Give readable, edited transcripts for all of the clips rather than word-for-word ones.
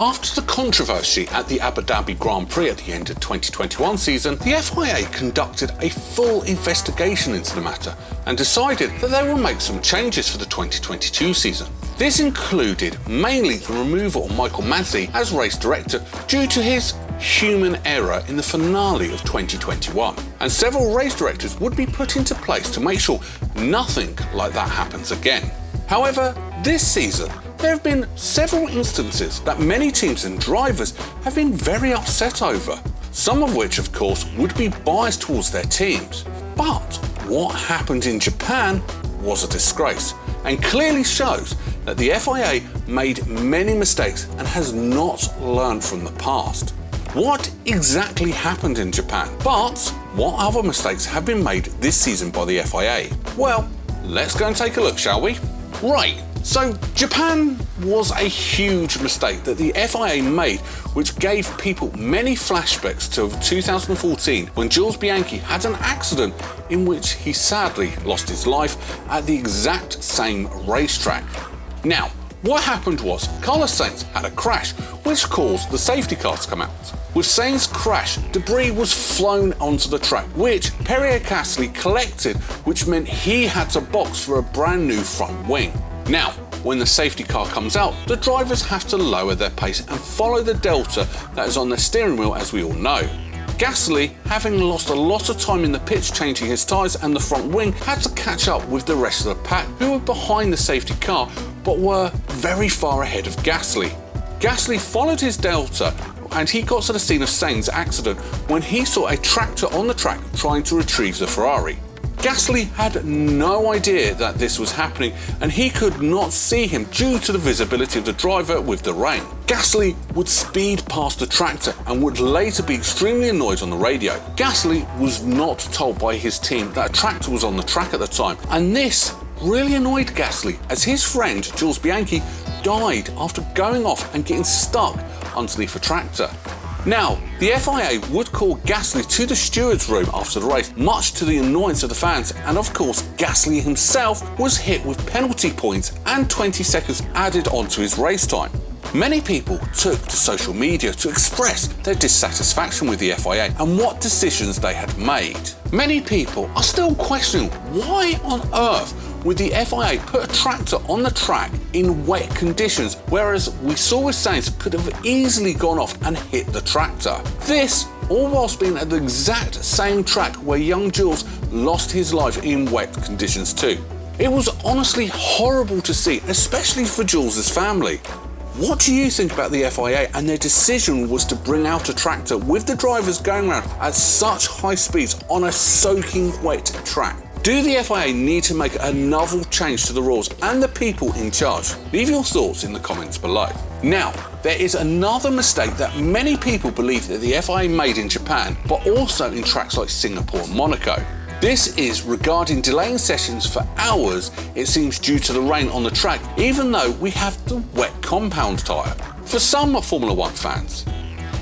After the controversy at the Abu Dhabi Grand Prix at the end of the 2021 season, the FIA conducted a full investigation into the matter and decided that they will make some changes for the 2022 season. This included mainly the removal of Micheal Masi as race director due to his human error in the finale of 2021, and several race directors would be put into place to make sure nothing like that happens again. However, this season there have been several instances that many teams and drivers have been very upset over, some of which of course would be biased towards their teams. But what happened in Japan was a disgrace and clearly shows that the FIA made many mistakes and has not learned from the past. What exactly happened in Japan? But what other mistakes have been made this season by the FIA? Well, let's go and take a look, shall we? Right, so Japan was a huge mistake that the FIA made, which gave people many flashbacks to 2014 when Jules Bianchi had an accident in which he sadly lost his life at the exact same racetrack. Now, what happened was Carlos Sainz had a crash which caused the safety car to come out. With Sainz's crash, debris was flown onto the track, which Pierre Gasly collected, which meant he had to box for a brand new front wing. Now, when the safety car comes out, the drivers have to lower their pace and follow the delta that is on their steering wheel, as we all know. Gasly, having lost a lot of time in the pits changing his tyres and the front wing, had to catch up with the rest of the pack who were behind the safety car but were very far ahead of Gasly. Gasly followed his delta and he got to the scene of Sainz's accident when he saw a tractor on the track trying to retrieve the Ferrari. Gasly had no idea that this was happening and he could not see him due to the visibility of the driver with the rain. Gasly would speed past the tractor and would later be extremely annoyed on the radio. Gasly was not told by his team that a tractor was on the track at the time, and this really annoyed Gasly as his friend Jules Bianchi died after going off and getting stuck underneath a tractor. Now, the FIA would call Gasly to the stewards' room after the race, much to the annoyance of the fans, and of course Gasly himself was hit with penalty points and 20 seconds added onto his race time. Many people took to social media to express their dissatisfaction with the FIA and what decisions they had made. Many people are still questioning why on earth would the FIA put a tractor on the track in wet conditions, whereas we saw with Sainz could have easily gone off and hit the tractor. This all whilst being at the exact same track where young Jules lost his life in wet conditions too. It was honestly horrible to see, especially for Jules' family. What do you think about the FIA and their decision was to bring out a tractor with the drivers going around at such high speeds on a soaking wet track? Do the FIA need to make another change to the rules and the people in charge? Leave your thoughts in the comments below. Now, there is another mistake that many people believe that the FIA made in Japan, but also in tracks like Singapore and Monaco. This is regarding delaying sessions for hours, it seems due to the rain on the track, even though we have the wet compound tyre. For some Formula 1 fans,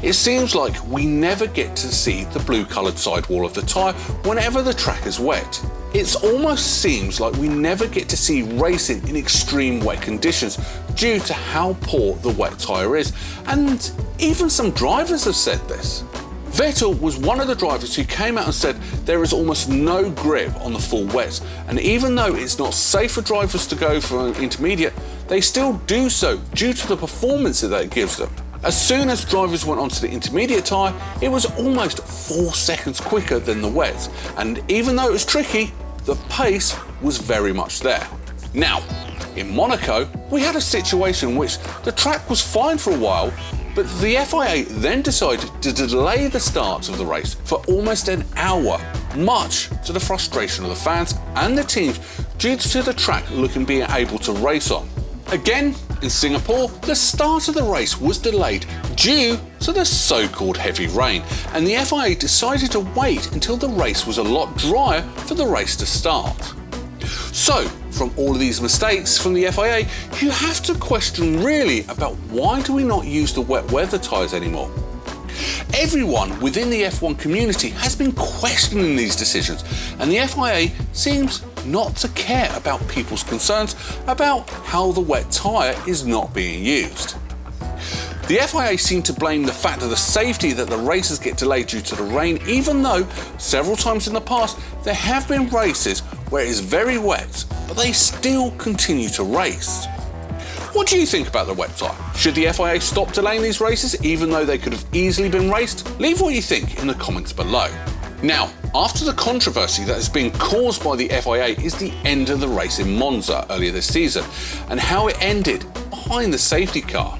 it seems like we never get to see the blue coloured sidewall of the tyre whenever the track is wet. It almost seems like we never get to see racing in extreme wet conditions due to how poor the wet tyre is, and even some drivers have said this. Vettel was one of the drivers who came out and said there is almost no grip on the full wet, and even though it's not safe for drivers to go for an intermediate, they still do so due to the performance that it gives them. As soon as drivers went onto the intermediate tyre, it was almost 4 seconds quicker than the wet, and even though it was tricky, the pace was very much there. Now, in Monaco, we had a situation in which the track was fine for a while, but the FIA then decided to delay the start of the race for almost an hour, much to the frustration of the fans and the teams due to the track looking being able to race on. Again, in Singapore, the start of the race was delayed due to the so-called heavy rain, and the FIA decided to wait until the race was a lot drier for the race to start. So, from all of these mistakes from the FIA, you have to question really about why do we not use the wet weather tyres anymore? Everyone within the F1 community has been questioning these decisions, and the FIA seems not to care about people's concerns about how the wet tyre is not being used. The FIA seem to blame the fact of the safety that the races get delayed due to the rain, even though several times in the past there have been races where it is very wet, but they still continue to race. What do you think about the wet tyre? Should the FIA stop delaying these races even though they could have easily been raced? Leave what you think in the comments below. Now, after the controversy that has been caused by the FIA is the end of the race in Monza earlier this season and how it ended behind the safety car.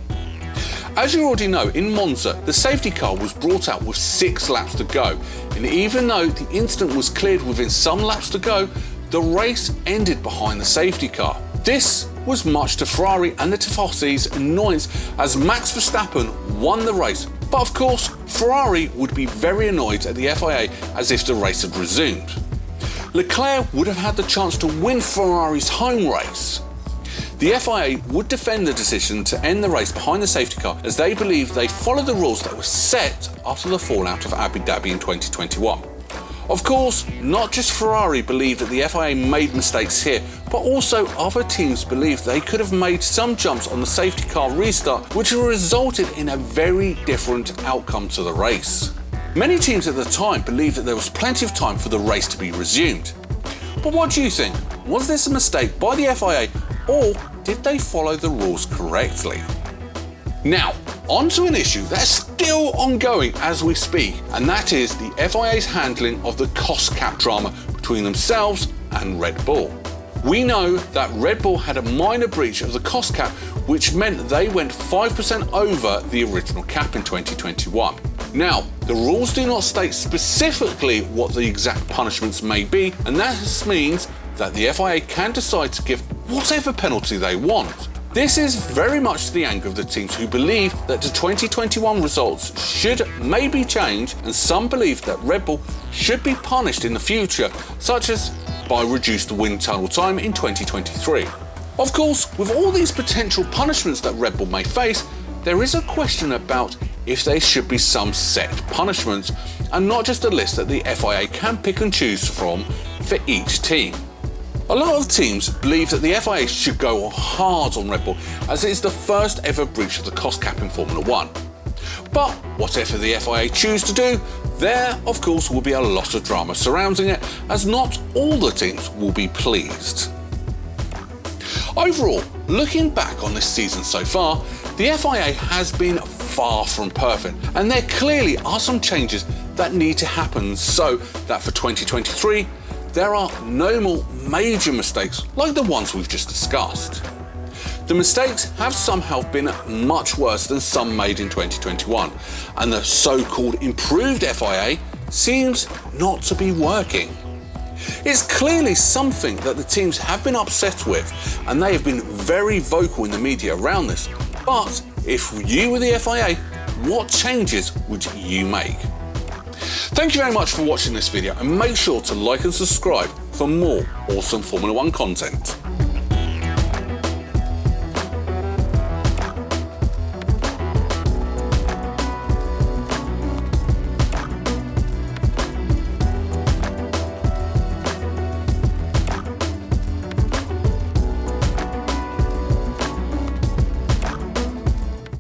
As you already know, in Monza, the safety car was brought out with 6 laps to go, and even though the incident was cleared within some laps to go, the race ended behind the safety car. This was much to Ferrari and the Tifosi's annoyance as Max Verstappen won the race, but of course, Ferrari would be very annoyed at the FIA as if the race had resumed. Leclerc would have had the chance to win Ferrari's home race. The FIA would defend the decision to end the race behind the safety car as they believed they followed the rules that were set after the fallout of Abu Dhabi in 2021. Of course, not just Ferrari believed that the FIA made mistakes here, but also other teams believed they could have made some jumps on the safety car restart which would have resulted in a very different outcome to the race. Many teams at the time believed that there was plenty of time for the race to be resumed. But what do you think? Was this a mistake by the FIA, or did they follow the rules correctly? Now, on to an issue that's still ongoing as we speak, and that is the FIA's handling of the cost cap drama between themselves and Red Bull. We know that Red Bull had a minor breach of the cost cap, which meant they went 5% over the original cap in 2021. Now, the rules do not state specifically what the exact punishments may be, and that means that the FIA can decide to give whatever penalty they want. This is very much to the anger of the teams who believe that the 2021 results should maybe change, and some believe that Red Bull should be punished in the future, such as by reduced wind tunnel time in 2023. Of course, with all these potential punishments that Red Bull may face, there is a question about if there should be some set punishments and not just a list that the FIA can pick and choose from for each team. A lot of teams believe that the FIA should go hard on Red Bull as it is the first ever breach of the cost cap in Formula 1. But whatever the FIA choose to do, there of course will be a lot of drama surrounding it as not all the teams will be pleased. Overall, looking back on this season so far, the FIA has been far from perfect, and there clearly are some changes that need to happen so that for 2023, there are no more major mistakes like the ones we've just discussed. The mistakes have somehow been much worse than some made in 2021, and the so-called improved FIA seems not to be working. It's clearly something that the teams have been upset with, and they have been very vocal in the media around this. But if you were the FIA, what changes would you make? Thank you very much for watching this video, and make sure to like and subscribe for more awesome Formula 1 content.